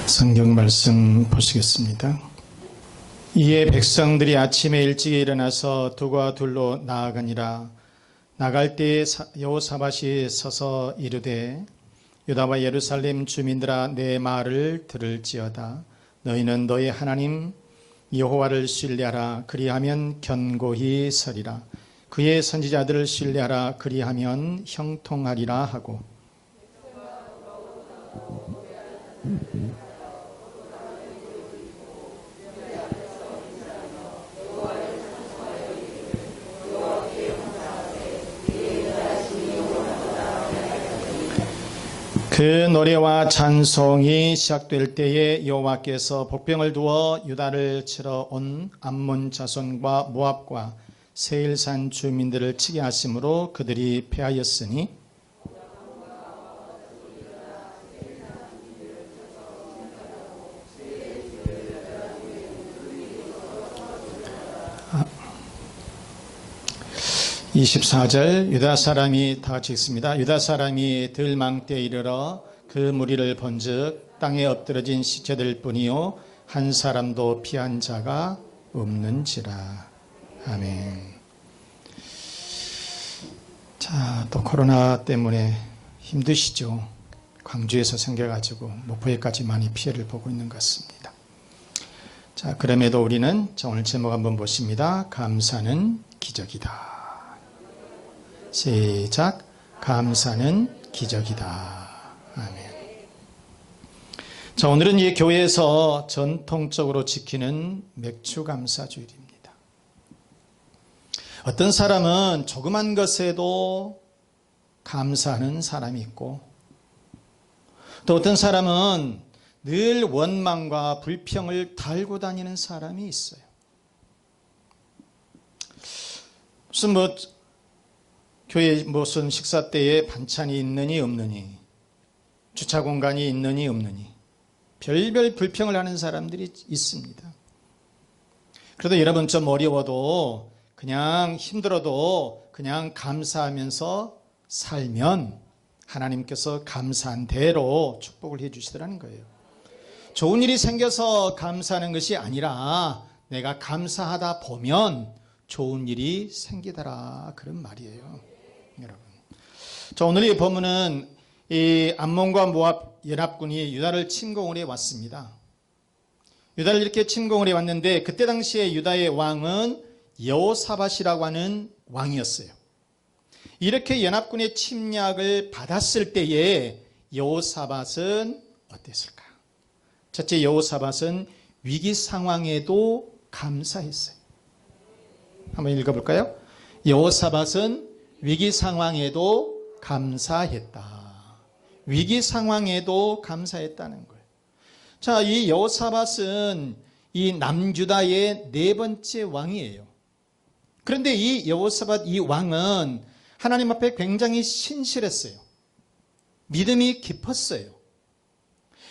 성경 말씀 보시겠습니다. 이에 백성들이 아침에 일찍 일어나서 두과 둘로 나아가니라. 나갈 때에 여호사밧이 서서 이르되 유다와 예루살렘 주민들아 내 말을 들을지어다. 너희는 너희 하나님 여호와를 신뢰하라. 그리하면 견고히 서리라. 그의 선지자들을 신뢰하라. 그리하면 형통하리라 하고. 그 노래와 찬송이 시작될 때에 여호와께서 복병을 두어 유다를 치러 온 암몬 자손과 모압과 세일산 주민들을 치게 하심으로 그들이 패하였으니 아, 24절 유다 사람이 다 같이 읽습니다. 유다 사람이 들망 때에 이르러 그 무리를 본즉 땅에 엎드러진 시체들 뿐이요 한 사람도 피한 자가 없는지라. 아멘. 자, 또 코로나 때문에 힘드시죠? 광주에서 생겨가지고 목포에까지 많이 피해를 보고 있는 것 같습니다. 자, 그럼에도 우리는 오늘 제목 한번 보십니다. 감사는 기적이다. 시작. 감사는 기적이다. 아멘. 자, 오늘은 이 교회에서 전통적으로 지키는 맥주감사주일입니다. 어떤 사람은 조그만 것에도 감사하는 사람이 있고, 또 어떤 사람은 늘 원망과 불평을 달고 다니는 사람이 있어요. 무슨 교회 무슨 식사 때에 반찬이 있느니 없느니, 주차 공간이 있느니 없느니, 별별 불평을 하는 사람들이 있습니다. 그래도 여러분 좀 어려워도 그냥 힘들어도 그냥 감사하면서 살면 하나님께서 감사한 대로 축복을 해 주시더라는 거예요. 좋은 일이 생겨서 감사하는 것이 아니라 내가 감사하다 보면 좋은 일이 생기더라, 그런 말이에요. 여러분, 자, 오늘의 본문은 이 암몬과 모압 연합군이 유다를 침공을 해왔습니다. 유다를 이렇게 침공을 해왔는데 그때 당시에 유다의 왕은 여호사밧이라고 하는 왕이었어요. 이렇게 연합군의 침략을 받았을 때에 여호사밧은 어땠을까? 첫째, 여호사밧은 위기 상황에도 감사했어요. 한번 읽어볼까요? 여호사밧은 위기 상황에도 감사했다. 위기 상황에도 감사했다는 거예요. 자, 이 여호사밧은 이 남유다의 네 번째 왕이에요. 그런데 이 여호사밧 이 왕은 하나님 앞에 굉장히 신실했어요. 믿음이 깊었어요.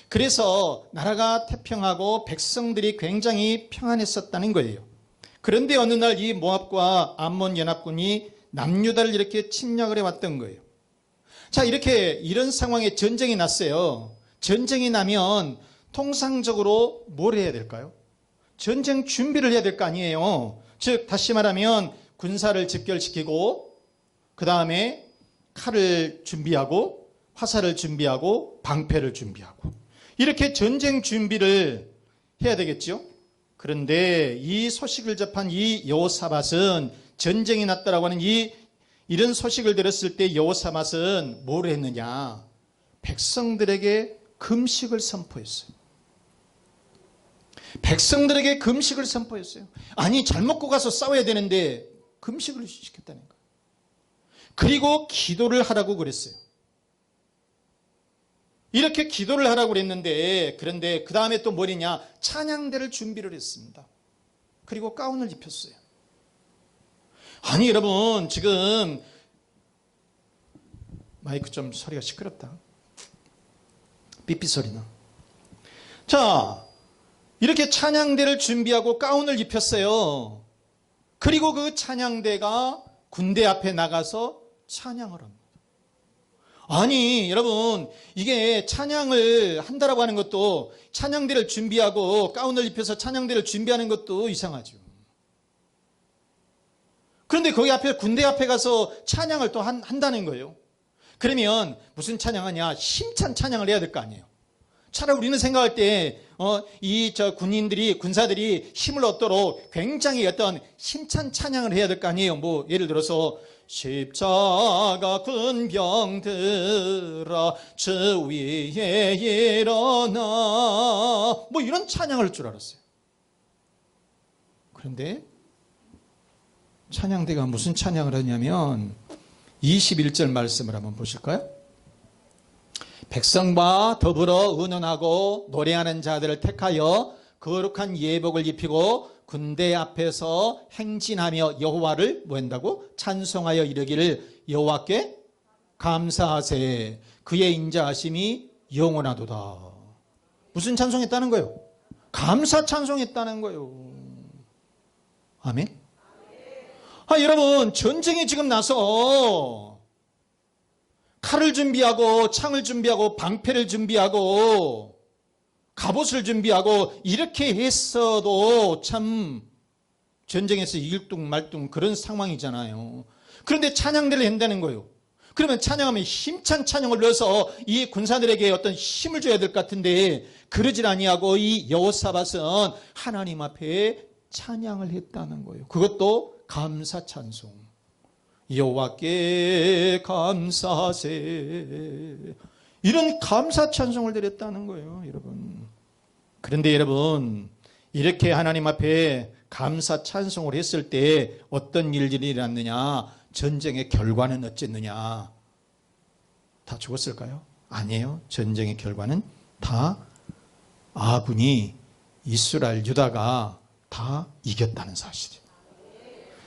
그래서 나라가 태평하고 백성들이 굉장히 평안했었다는 거예요. 그런데 어느 날 이 모압과 암몬 연합군이 남유다를 이렇게 침략을 해왔던 거예요. 자, 이런 상황에 전쟁이 났어요. 전쟁이 나면 통상적으로 뭘 해야 될까요? 전쟁 준비를 해야 될 거 아니에요. 즉 다시 말하면 군사를 집결시키고 그 다음에 칼을 준비하고 화살을 준비하고 방패를 준비하고 이렇게 전쟁 준비를 해야 되겠죠. 그런데 이 소식을 접한 이 여호사밧은 전쟁이 났다라고 하는 이런 소식을 들었을 때 여호사밧은 뭘 했느냐? 백성들에게 금식을 선포했어요. 백성들에게 금식을 선포했어요. 아니, 잘 먹고 가서 싸워야 되는데 금식을 시켰다는 거예요. 그리고 기도를 하라고 그랬어요. 이렇게 기도를 하라고 그랬는데, 그런데 그 다음에 또 뭐냐? 찬양대를 준비를 했습니다. 그리고 가운을 입혔어요. 아니, 여러분, 지금 마이크 좀 소리가 시끄럽다. 삐삐 소리나. 자, 이렇게 찬양대를 준비하고 가운을 입혔어요. 그리고 그 찬양대가 군대 앞에 나가서 찬양을 합니다. 아니, 여러분, 이게 찬양을 한다라고 하는 것도 찬양대를 준비하고 가운을 입혀서 찬양대를 준비하는 것도 이상하죠. 그런데 거기 앞에 군대 앞에 가서 찬양을 또 한다는 거예요. 그러면 무슨 찬양하냐? 힘찬 찬양을 해야 될 거 아니에요. 차라리 우리는 생각할 때 군인들이 군사들이 힘을 얻도록 굉장히 어떤 힘찬 찬양을 해야 될 거 아니에요. 뭐 예를 들어서 십자가 군병들아 주 위에 일어나 뭐 이런 찬양을 할 줄 알았어요. 그런데 찬양대가 무슨 찬양을 하냐면 21절 말씀을 한번 보실까요? 백성과 더불어 의논하고 노래하는 자들을 택하여 거룩한 예복을 입히고 군대 앞에서 행진하며 여호와를 뭐 한다고? 찬송하여 이르기를 여호와께 감사하세 그의 인자하심이 영원하도다. 무슨 찬송했다는 거예요? 감사 찬송했다는 거예요. 아멘. 여러분, 전쟁이 지금 나서 칼을 준비하고 창을 준비하고 방패를 준비하고 갑옷을 준비하고 이렇게 했어도 참 전쟁에서 일둥말둥 그런 상황이잖아요. 그런데 찬양대를 한다는 거예요. 그러면 찬양하면 힘찬 찬양을 넣어서 이 군사들에게 어떤 힘을 줘야 될 것 같은데 그러질 아니하고 이 여호사밧은 하나님 앞에 찬양을 했다는 거예요. 그것도 감사 찬송. 여호와께 감사하세. 이런 감사 찬송을 드렸다는 거예요, 여러분. 그런데 여러분, 이렇게 하나님 앞에 감사 찬송을 했을 때 어떤 일들이 일어났느냐? 전쟁의 결과는 어쨌느냐? 다 죽었을까요? 아니에요. 전쟁의 결과는 다 아군이 이스라엘 유다가 다 이겼다는 사실이에요.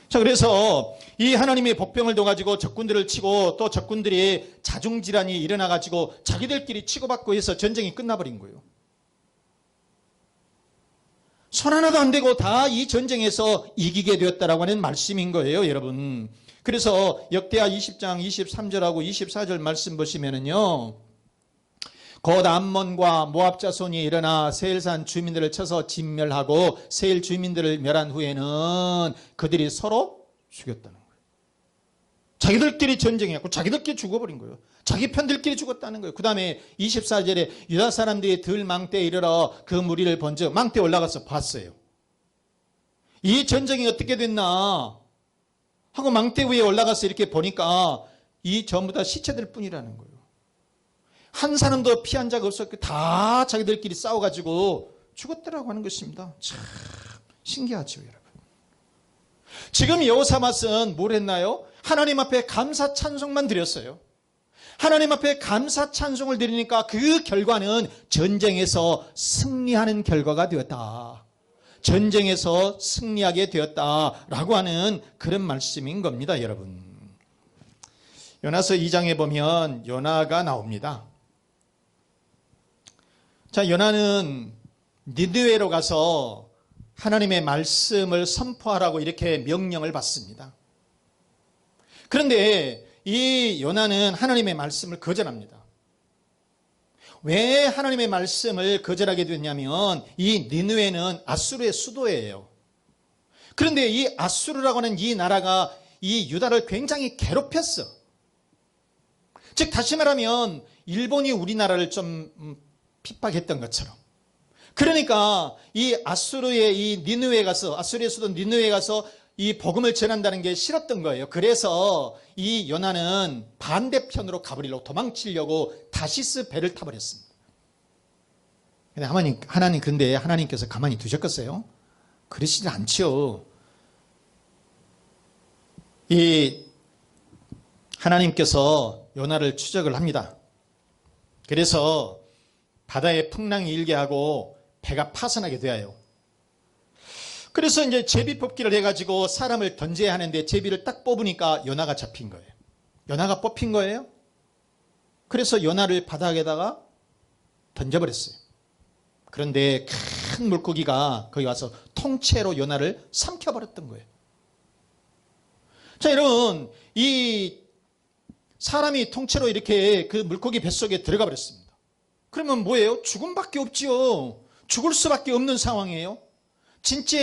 자, 그래서 이 하나님의 복병을 둬가지고 적군들을 치고 또 적군들이 자중질환이 일어나가지고 자기들끼리 치고받고 해서 전쟁이 끝나버린 거예요. 손 하나도 안 대고 다 이 전쟁에서 이기게 되었다라고 하는 말씀인 거예요, 여러분. 그래서 역대하 20장 23절하고 24절 말씀 보시면은요. 곧 암몬과 모압 자손이 일어나 세일산 주민들을 쳐서 진멸하고 세일 주민들을 멸한 후에는 그들이 서로 죽였다는 거예요. 자기들끼리 전쟁했고 자기들끼리 죽어버린 거예요. 자기 편들끼리 죽었다는 거예요. 그 다음에 24절에 유다 사람들이 들 망대에 이르러 그 무리를 본즉 망대에 올라가서 봤어요. 이 전쟁이 어떻게 됐나 하고 망대 위에 올라가서 이렇게 보니까 이 전부 다 시체들 뿐이라는 거예요. 한 사람도 피한 자가 없었고 다 자기들끼리 싸워가지고 죽었더라고 하는 것입니다. 참 신기하죠, 여러분. 지금 여호사밧은 뭘 했나요? 하나님 앞에 감사 찬송만 드렸어요. 하나님 앞에 감사 찬송을 드리니까 그 결과는 전쟁에서 승리하는 결과가 되었다. 전쟁에서 승리하게 되었다라고 하는 그런 말씀인 겁니다, 여러분. 요나서 2장에 보면 요나가 나옵니다. 자, 요나는 니느웨로 가서 하나님의 말씀을 선포하라고 이렇게 명령을 받습니다. 그런데 이 요나는 하나님의 말씀을 거절합니다. 왜 하나님의 말씀을 거절하게 됐냐면 이 니느웨는 아수르의 수도예요. 그런데 이 아수르라고 하는 이 나라가 이 유다를 굉장히 괴롭혔어. 즉 다시 말하면 일본이 우리나라를 좀 핍박했던 것처럼. 그러니까 이 아수르의 이 니느웨에 가서 아수르의 수도 니느웨에 가서 이 복음을 전한다는 게 싫었던 거예요. 그래서 이 요나는 반대편으로 가버리려고 도망치려고 다시스 배를 타버렸습니다. 근데 하나님께서 가만히 두셨겠어요? 그러시지 않죠. 이 하나님께서 요나를 추적을 합니다. 그래서 바다에 풍랑이 일게 하고 배가 파선하게 되어요. 그래서 이제 제비 뽑기를 해가지고 사람을 던져야 하는데 제비를 딱 뽑으니까 요나가 잡힌 거예요. 요나가 뽑힌 거예요. 그래서 요나를 바닥에다가 던져버렸어요. 그런데 큰 물고기가 거기 와서 통째로 요나를 삼켜버렸던 거예요. 자, 여러분, 이 사람이 통째로 이렇게 그 물고기 뱃속에 들어가 버렸습니다. 그러면 뭐예요? 죽음밖에 없지요. 죽을 수밖에 없는 상황이에요. 진짜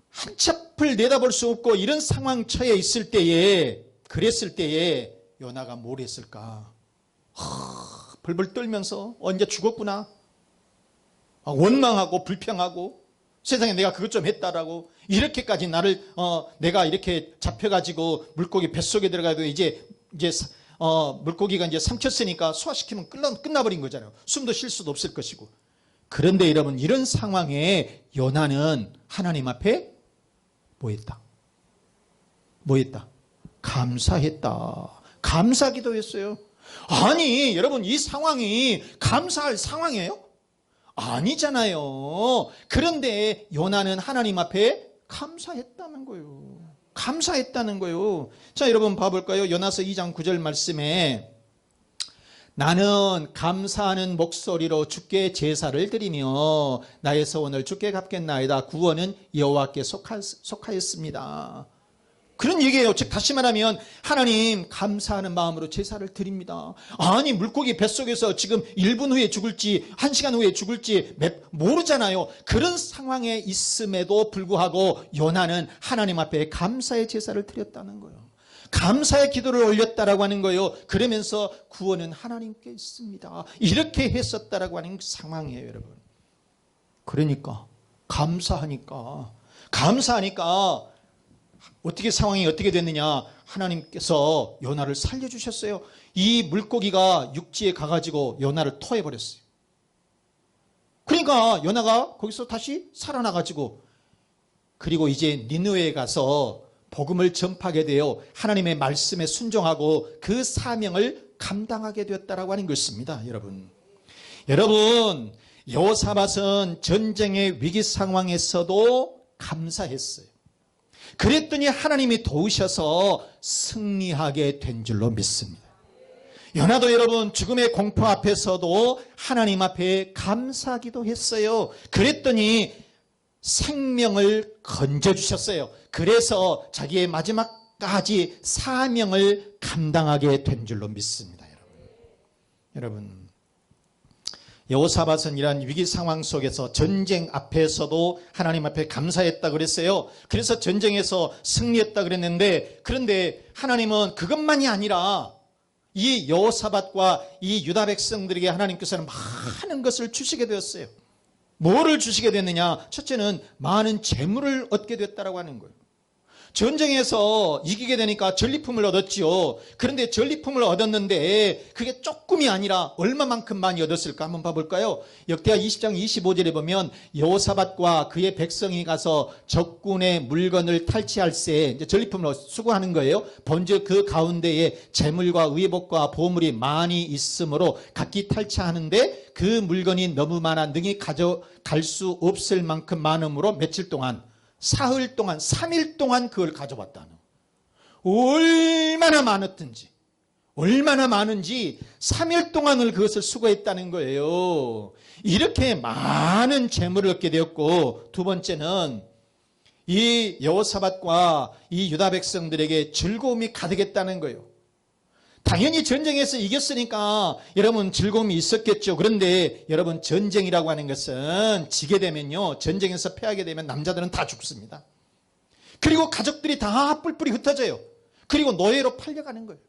한 sap을 내다볼 수 없고 이런 상황 처해 있을 때에, 그랬을 때에 요나가 뭘 했을까? 벌벌 떨면서 이제 죽었구나. 원망하고 불평하고 세상에 내가 그것 좀 했다라고, 이렇게까지 나를 내가 이렇게 잡혀가지고 물고기 뱃속에 들어가도 이제 물고기가 이제 삼켰으니까 소화시키면 끝나버린 거잖아요. 숨도 쉴 수도 없을 것이고. 그런데 여러분, 이런 상황에 요나는 하나님 앞에 뭐 했다? 감사했다. 감사기도 했어요. 아니 여러분, 이 상황이 감사할 상황이에요? 아니잖아요. 그런데 요나는 하나님 앞에 감사했다는 거예요. 자, 여러분 봐볼까요? 요나서 2장 9절 말씀에 나는 감사하는 목소리로 주께 제사를 드리며 나의 소원을 주께 갚겠나이다. 구원은 여호와께 속하였습니다. 그런 얘기예요. 즉 다시 말하면 하나님 감사하는 마음으로 제사를 드립니다. 아니 물고기 뱃속에서 지금 1분 후에 죽을지 1시간 후에 죽을지 모르잖아요. 그런 상황에 있음에도 불구하고 요나는 하나님 앞에 감사의 제사를 드렸다는 거예요. 감사의 기도를 올렸다라고 하는 거예요. 그러면서 구원은 하나님께 있습니다. 이렇게 했었다라고 하는 상황이에요, 여러분. 그러니까 감사하니까 어떻게 상황이 어떻게 됐느냐? 하나님께서 요나를 살려주셨어요. 이 물고기가 육지에 가가지고 요나를 토해버렸어요. 그러니까 요나가 거기서 다시 살아나가지고, 그리고 이제 니느웨에 가서 복음을 전파하게 되어 하나님의 말씀에 순종하고 그 사명을 감당하게 되었다라고 하는 것입니다. 여러분 여호사밧은 전쟁의 위기 상황에서도 감사했어요. 그랬더니 하나님이 도우셔서 승리하게 된 줄로 믿습니다. 요나도 여러분 죽음의 공포 앞에서도 하나님 앞에 감사하기도 했어요. 그랬더니 생명을 건져주셨어요. 그래서 자기의 마지막까지 사명을 감당하게 된 줄로 믿습니다. 여러분 여호사밧은 이러한 위기 상황 속에서 전쟁 앞에서도 하나님 앞에 감사했다 그랬어요. 그래서 전쟁에서 승리했다 그랬는데, 그런데 하나님은 그것만이 아니라 이 여호사밧과 이 유다 백성들에게 하나님께서는 많은 것을 주시게 되었어요. 뭐를 주시게 됐느냐? 첫째는 많은 재물을 얻게 됐다라고 하는 거예요. 전쟁에서 이기게 되니까 전리품을 얻었지요. 그런데 전리품을 얻었는데 그게 조금이 아니라 얼마만큼 많이 얻었을까 한번 봐볼까요? 역대하 20장 25절에 보면 여호사밧과 그의 백성이 가서 적군의 물건을 탈취할 새 이제 전리품을 수거하는 거예요. 본즉 그 가운데에 재물과 의복과 보물이 많이 있으므로 각기 탈취하는데 그 물건이 너무 많아 능히 가져갈 수 없을 만큼 많으므로 며칠 동안, 사흘 동안, 3일 동안 그걸 가져왔다는, 얼마나 많았든지, 얼마나 많은지 3일 동안을 그것을 수거했다는 거예요. 이렇게 많은 재물을 얻게 되었고, 두 번째는 이 여호사밧과 이 유다 백성들에게 즐거움이 가득했다는 거예요. 당연히 전쟁에서 이겼으니까 여러분 즐거움이 있었겠죠. 그런데 여러분 전쟁이라고 하는 것은 지게 되면요, 전쟁에서 패하게 되면 남자들은 다 죽습니다. 그리고 가족들이 다 뿔뿔이 흩어져요. 그리고 노예로 팔려가는 거예요.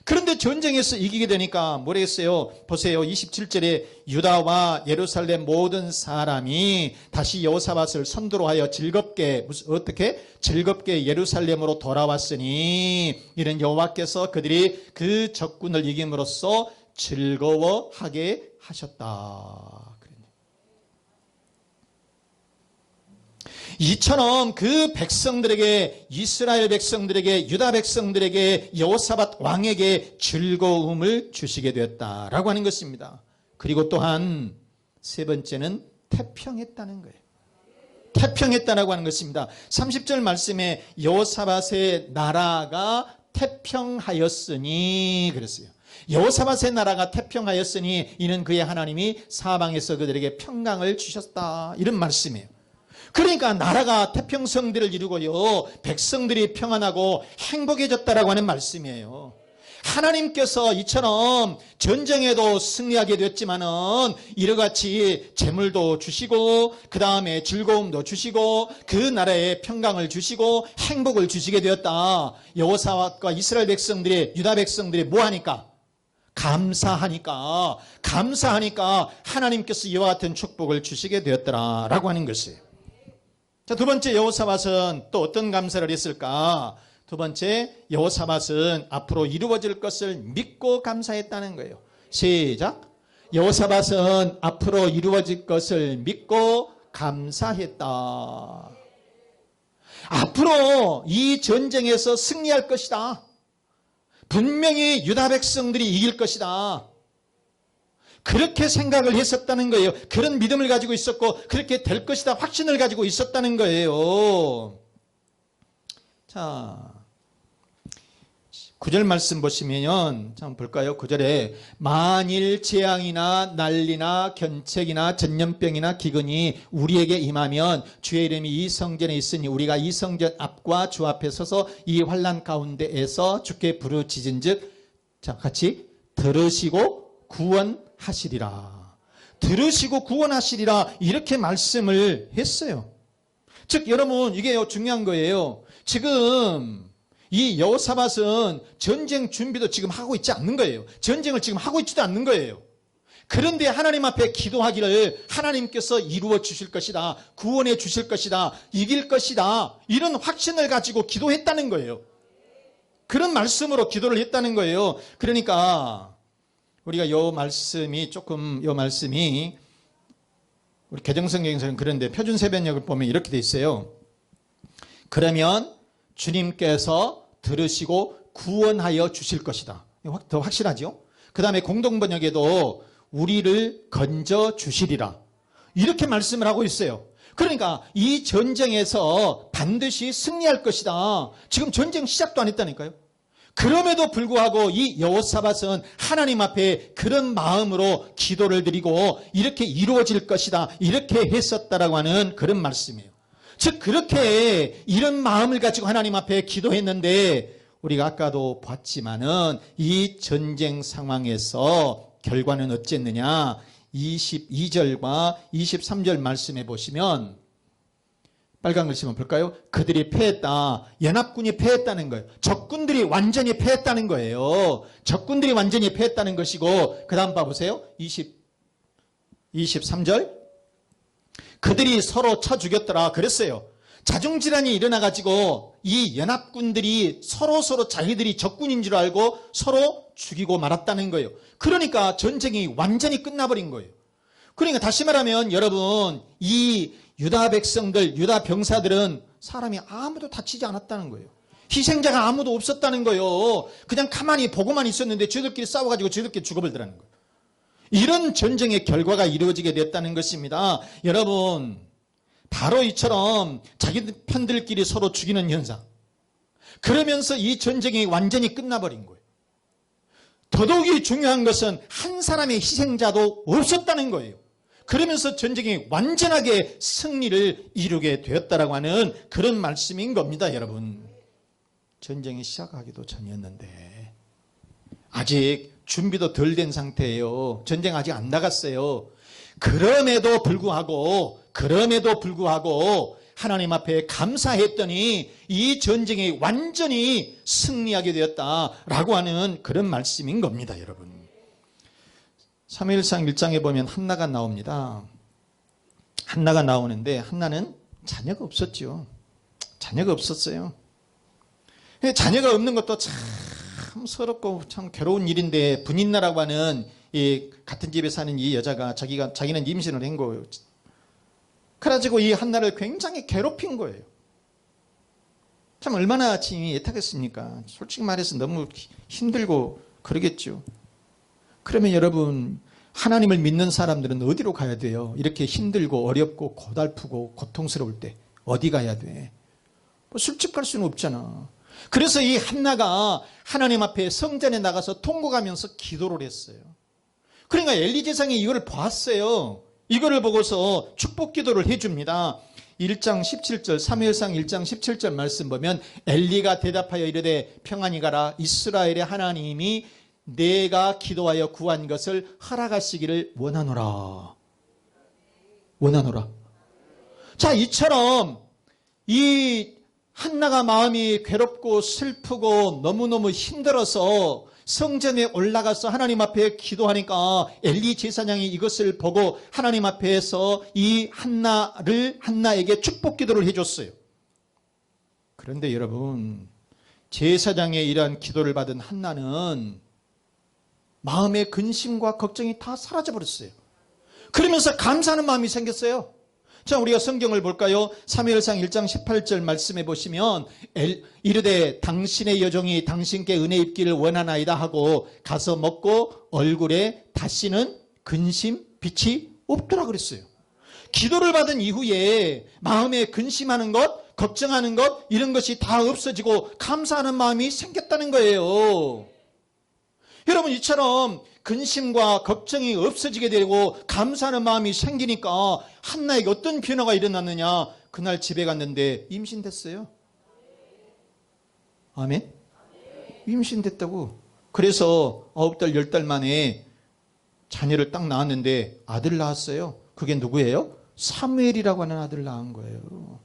그런데 전쟁에서 이기게 되니까 뭐라 했어요? 보세요. 27절에 유다와 예루살렘 모든 사람이 다시 여호사밧을 선두로 하여 즐겁게 예루살렘으로 돌아왔으니 이는 여호와께서 그들이 그 적군을 이김으로써 즐거워하게 하셨다. 이처럼 그 백성들에게, 이스라엘 백성들에게, 유다 백성들에게, 여호사밧 왕에게 즐거움을 주시게 되었다라고 하는 것입니다. 그리고 또한 세 번째는 태평했다는 거예요. 태평했다라고 하는 것입니다. 30절 말씀에 여호사밧의 나라가 태평하였으니 그랬어요. 여호사밧의 나라가 태평하였으니 이는 그의 하나님이 사방에서 그들에게 평강을 주셨다, 이런 말씀이에요. 그러니까 나라가 태평성대를 이루고요, 백성들이 평안하고 행복해졌다라고 하는 말씀이에요. 하나님께서 이처럼 전쟁에도 승리하게 됐지만은 이러같이 재물도 주시고 그 다음에 즐거움도 주시고 그 나라에 평강을 주시고 행복을 주시게 되었다. 여호사밧과 이스라엘 백성들이, 유다 백성들이 뭐하니까? 감사하니까 하나님께서 이와 같은 축복을 주시게 되었더라라고 하는 것이에요. 자, 두 번째, 여호사밧은 또 어떤 감사를 했을까? 두 번째, 여호사밧은 앞으로 이루어질 것을 믿고 감사했다는 거예요. 시작. 여호사밧은 앞으로 이루어질 것을 믿고 감사했다. 앞으로 이 전쟁에서 승리할 것이다. 분명히 유다 백성들이 이길 것이다. 그렇게 생각을 했었다는 거예요. 그런 믿음을 가지고 있었고 그렇게 될 것이다 확신을 가지고 있었다는 거예요. 자, 9절 말씀 보시면 한번 볼까요? 9절에 만일 재앙이나 난리나 견책이나 전염병이나 기근이 우리에게 임하면 주의 이름이 이 성전에 있으니 우리가 이 성전 앞과 주 앞에 서서 이 환난 가운데에서 주께 부르짖은즉, 자, 같이 들으시고 구원하시리라. 들으시고 구원하시리라, 이렇게 말씀을 했어요. 즉 여러분, 이게 중요한 거예요. 지금 이 여호사밧은 전쟁 준비도 지금 하고 있지 않는 거예요. 전쟁을 지금 하고 있지도 않는 거예요. 그런데 하나님 앞에 기도하기를 하나님께서 이루어 주실 것이다, 구원해 주실 것이다, 이길 것이다, 이런 확신을 가지고 기도했다는 거예요. 그런 말씀으로 기도를 했다는 거예요. 그러니까 우리가 요 말씀이 우리 개정성경에서는 그런데 표준세변역을 보면 이렇게 돼 있어요. 그러면 주님께서 들으시고 구원하여 주실 것이다. 더 확실하죠? 그 다음에 공동번역에도 우리를 건져 주시리라, 이렇게 말씀을 하고 있어요. 그러니까 이 전쟁에서 반드시 승리할 것이다. 지금 전쟁 시작도 안 했다니까요. 그럼에도 불구하고 이 여호사밧은 하나님 앞에 그런 마음으로 기도를 드리고 이렇게 이루어질 것이다, 이렇게 했었다라고 하는 그런 말씀이에요. 즉 그렇게 이런 마음을 가지고 하나님 앞에 기도했는데 우리가 아까도 봤지만은 이 전쟁 상황에서 결과는 어쨌느냐? 22절과 23절 말씀해 보시면 빨간 글씨만 볼까요? 그들이 패했다. 연합군이 패했다는 거예요. 적군들이 완전히 패했다는 거예요. 적군들이 완전히 패했다는 것이고, 그 다음 봐보세요. 23절. 그들이 서로 쳐 죽였더라 그랬어요. 자중질환이 일어나가지고 이 연합군들이 서로 자기들이 적군인 줄 알고 서로 죽이고 말았다는 거예요. 그러니까 전쟁이 완전히 끝나버린 거예요. 그러니까 다시 말하면 여러분, 이 유다 백성들, 유다 병사들은 사람이 아무도 다치지 않았다는 거예요. 희생자가 아무도 없었다는 거예요. 그냥 가만히 보고만 있었는데 저희들끼리 싸워가지고 저희들끼리 죽어버리더라는 거예요. 이런 전쟁의 결과가 이루어지게 됐다는 것입니다. 여러분, 바로 이처럼 자기 편들끼리 서로 죽이는 현상, 그러면서 이 전쟁이 완전히 끝나버린 거예요. 더더욱이 중요한 것은 한 사람의 희생자도 없었다는 거예요. 그러면서 전쟁이 완전하게 승리를 이루게 되었다라고 하는 그런 말씀인 겁니다. 여러분, 전쟁이 시작하기도 전이었는데 아직 준비도 덜 된 상태예요. 전쟁 아직 안 나갔어요. 그럼에도 불구하고 하나님 앞에 감사했더니 이 전쟁이 완전히 승리하게 되었다라고 하는 그런 말씀인 겁니다. 여러분, 사무엘상 1장에 보면 한나가 나옵니다. 한나가 나오는데 한나는 자녀가 없었죠. 자녀가 없었어요. 자녀가 없는 것도 참 서럽고 참 괴로운 일인데, 분인나라고 하는 이 같은 집에 사는 이 여자가 자기는 임신을 한 거예요. 그래가지고 이 한나를 굉장히 괴롭힌 거예요. 참 얼마나 짐이 애타겠습니까? 솔직히 말해서 너무 힘들고 그러겠죠. 그러면 여러분, 하나님을 믿는 사람들은 어디로 가야 돼요? 이렇게 힘들고 어렵고 고달프고 고통스러울 때 어디 가야 돼? 뭐 술집 갈 수는 없잖아. 그래서 이 한나가 하나님 앞에 성전에 나가서 통곡하면서 기도를 했어요. 그러니까 엘리 제사장이 이거를 봤어요. 이거를 보고서 축복 기도를 해줍니다. 1장 17절, 사무엘상 1장 17절 말씀 보면 엘리가 대답하여 이르되 평안히 가라. 이스라엘의 하나님이 내가 기도하여 구한 것을 허락하시기를 원하노라. 원하노라. 자, 이처럼 이 한나가 마음이 괴롭고 슬프고 너무너무 힘들어서 성전에 올라가서 하나님 앞에 기도하니까 엘리 제사장이 이것을 보고 하나님 앞에서 이 한나에게 축복 기도를 해줬어요. 그런데 여러분, 제사장의 이러한 기도를 받은 한나는 마음의 근심과 걱정이 다 사라져버렸어요. 그러면서 감사하는 마음이 생겼어요. 자, 우리가 성경을 볼까요? 사무엘상 1장 18절 말씀해 보시면 이르되 당신의 여종이 당신께 은혜 입기를 원하나이다 하고 가서 먹고 얼굴에 다시는 근심 빛이 없더라 그랬어요. 기도를 받은 이후에 마음에 근심하는 것, 걱정하는 것 이런 것이 다 없어지고 감사하는 마음이 생겼다는 거예요. 여러분, 이처럼 근심과 걱정이 없어지게 되고 감사하는 마음이 생기니까 한나에게 어떤 변화가 일어났느냐? 그날 집에 갔는데 임신됐어요. 아멘? 임신됐다고. 그래서 9달, 10달 만에 자녀를 딱 낳았는데 아들 낳았어요. 그게 누구예요? 사무엘이라고 하는 아들을 낳은 거예요.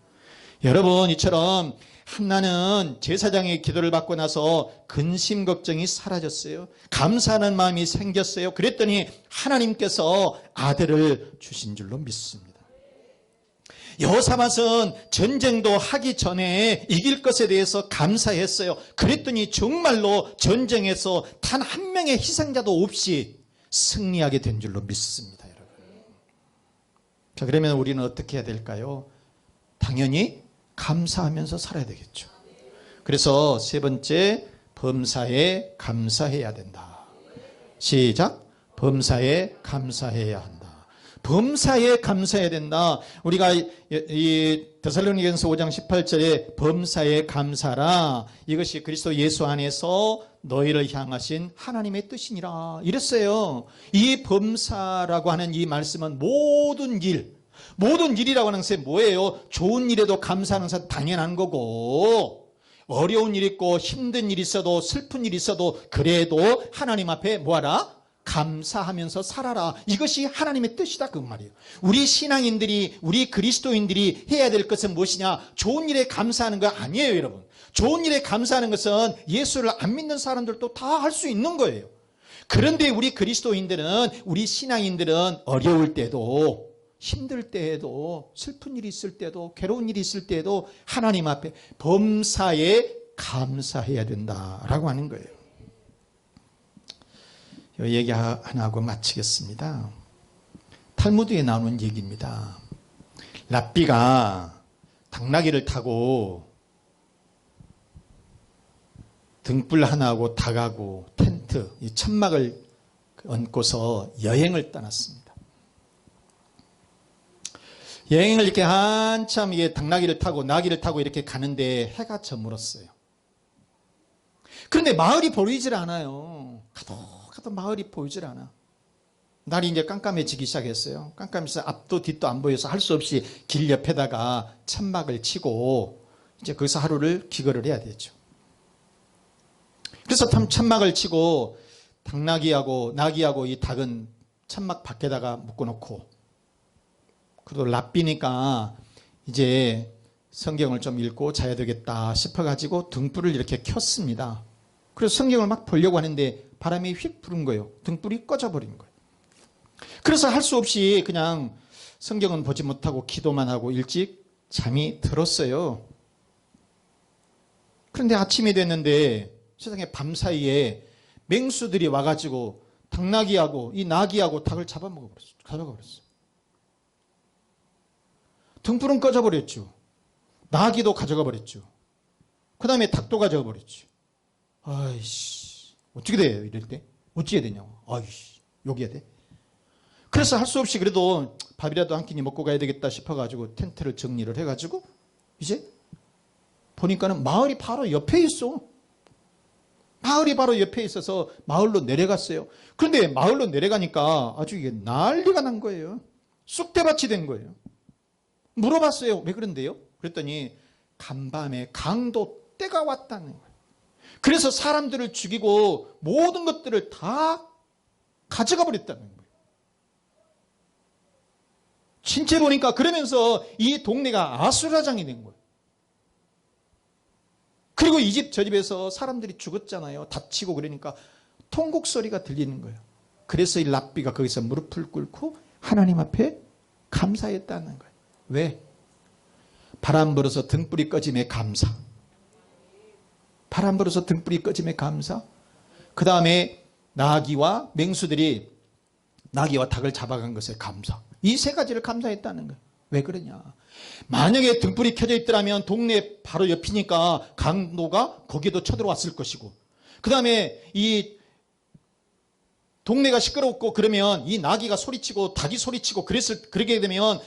여러분, 이처럼 한나는 제사장의 기도를 받고 나서 근심 걱정이 사라졌어요. 감사하는 마음이 생겼어요. 그랬더니 하나님께서 아들을 주신 줄로 믿습니다. 여호사밧은 전쟁도 하기 전에 이길 것에 대해서 감사했어요. 그랬더니 정말로 전쟁에서 단 한 명의 희생자도 없이 승리하게 된 줄로 믿습니다, 여러분. 자, 그러면 우리는 어떻게 해야 될까요? 당연히 감사하면서 살아야 되겠죠. 그래서 세 번째, 범사에 감사해야 된다. 시작. 범사에 감사해야 한다. 범사에 감사해야 된다. 우리가 이 데살로니가전서 5장 18절에 범사에 감사라. 이것이 그리스도 예수 안에서 너희를 향하신 하나님의 뜻이니라. 이랬어요. 이 범사라고 하는 이 말씀은 모든 일이라고 하는 것이 뭐예요? 좋은 일에도 감사하는 것은 당연한 거고, 어려운 일 있고 힘든 일 있어도 슬픈 일 있어도 그래도 하나님 앞에 뭐하라? 감사하면서 살아라. 이것이 하나님의 뜻이다, 그 말이에요. 우리 신앙인들이, 우리 그리스도인들이 해야 될 것은 무엇이냐? 좋은 일에 감사하는 거 아니에요, 여러분. 좋은 일에 감사하는 것은 예수를 안 믿는 사람들도 다 할 수 있는 거예요. 그런데 우리 그리스도인들은, 우리 신앙인들은 어려울 때도, 힘들 때에도, 슬픈 일이 있을 때도, 괴로운 일이 있을 때에도 하나님 앞에 범사에 감사해야 된다라고 하는 거예요. 이 얘기 하나 하고 마치겠습니다. 탈무드에 나오는 얘기입니다. 랍비가 당나귀를 타고 등불 하나하고 닭하고 텐트, 이 천막을 얹고서 여행을 떠났습니다. 여행을 이렇게 한참 이게 당나귀를 타고 나귀를 타고 이렇게 가는데 해가 저물었어요. 그런데 마을이 보이질 않아요. 가도 마을이 보이질 않아. 날이 이제 깜깜해지기 시작했어요. 깜깜해서 앞도 뒤도 안 보여서 할 수 없이 길 옆에다가 천막을 치고 이제 거기서 하루를 기거를 해야 되죠. 그래서 천막을 치고 당나귀하고 나귀하고 이 닭은 천막 밖에다가 묶어놓고, 그래도 랍비니까 이제 성경을 좀 읽고 자야 되겠다 싶어가지고 등불을 이렇게 켰습니다. 그래서 성경을 막 보려고 하는데 바람이 휙 부는 거예요. 등불이 꺼져버린 거예요. 그래서 할 수 없이 그냥 성경은 보지 못하고 기도만 하고 일찍 잠이 들었어요. 그런데 아침이 됐는데 세상에 밤사이에 맹수들이 와가지고 당나귀하고 이 나귀하고 닭을 가져가 버렸어요. 등불은 꺼져버렸죠. 나귀도 가져가 버렸죠. 그 다음에 닭도 가져가 버렸죠. 아이씨, 어떻게 돼요, 이럴 때? 어찌 해야 되냐고. 아이씨, 욕해야 돼? 그래서 할 수 없이 그래도 밥이라도 한 끼니 먹고 가야 되겠다 싶어가지고 텐트를 정리를 해가지고 이제 보니까는 마을이 바로 옆에 있어. 마을이 바로 옆에 있어서 마을로 내려갔어요. 그런데 마을로 내려가니까 아주 이게 난리가 난 거예요. 쑥대밭이 된 거예요. 물어봤어요. 왜 그런데요? 그랬더니 간밤에 강도 때가 왔다는 거예요. 그래서 사람들을 죽이고 모든 것들을 다 가져가 버렸다는 거예요. 진짜 보니까 그러면서 이 동네가 아수라장이 된 거예요. 그리고 이 집 저 집에서 사람들이 죽었잖아요. 다치고 그러니까 통곡 소리가 들리는 거예요. 그래서 이 랍비가 거기서 무릎을 꿇고 하나님 앞에 감사했다는 거예요. 왜? 바람 불어서 등불이 꺼짐에 감사. 바람 불어서 등불이 꺼짐에 감사. 그 다음에 나귀와 맹수들이 나귀와 닭을 잡아간 것에 감사. 이 세 가지를 감사했다는 거예요. 왜 그러냐? 만약에 등불이 켜져 있더라면 동네 바로 옆이니까 강도가 거기에도 쳐들어왔을 것이고, 그 다음에 이 동네가 시끄럽고 그러면 이 나귀가 소리치고 닭이 소리치고 그러게 되면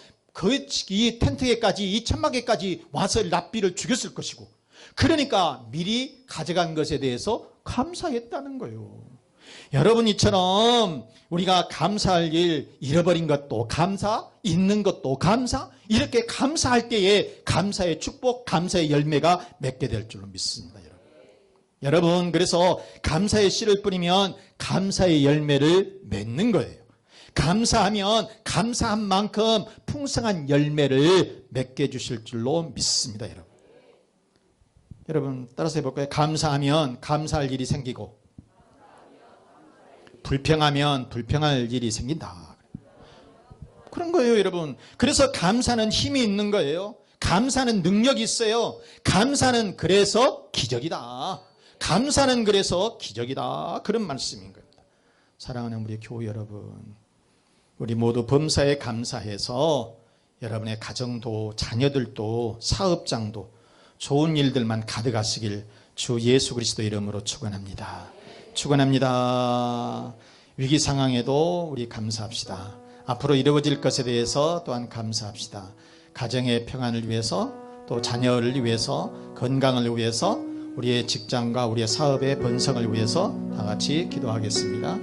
이 텐트에까지, 이 천막에까지 와서 랍비를 죽였을 것이고, 그러니까 미리 가져간 것에 대해서 감사했다는 거예요. 여러분, 이처럼 우리가 감사할 일, 잃어버린 것도 감사, 있는 것도 감사, 이렇게 감사할 때에 감사의 축복, 감사의 열매가 맺게 될 줄로 믿습니다. 여러분, 그래서 감사의 씨를 뿌리면 감사의 열매를 맺는 거예요. 감사하면 감사한 만큼 풍성한 열매를 맺게 해주실 줄로 믿습니다. 여러분 따라서 해볼까요? 감사하면 감사할 일이 생기고, 불평하면 불평할 일이 생긴다. 그런 거예요, 여러분. 그래서 감사는 힘이 있는 거예요. 감사는 능력이 있어요. 감사는 그래서 기적이다. 감사는 그래서 기적이다. 그런 말씀인 겁니다. 사랑하는 우리 교우 여러분, 우리 모두 범사에 감사해서 여러분의 가정도, 자녀들도, 사업장도 좋은 일들만 가득하시길 주 예수 그리스도 이름으로 축원합니다. 축원합니다. 위기 상황에도 우리 감사합시다. 앞으로 이루어질 것에 대해서 또한 감사합시다. 가정의 평안을 위해서, 또 자녀를 위해서, 건강을 위해서, 우리의 직장과 우리의 사업의 번성을 위해서 다 같이 기도하겠습니다.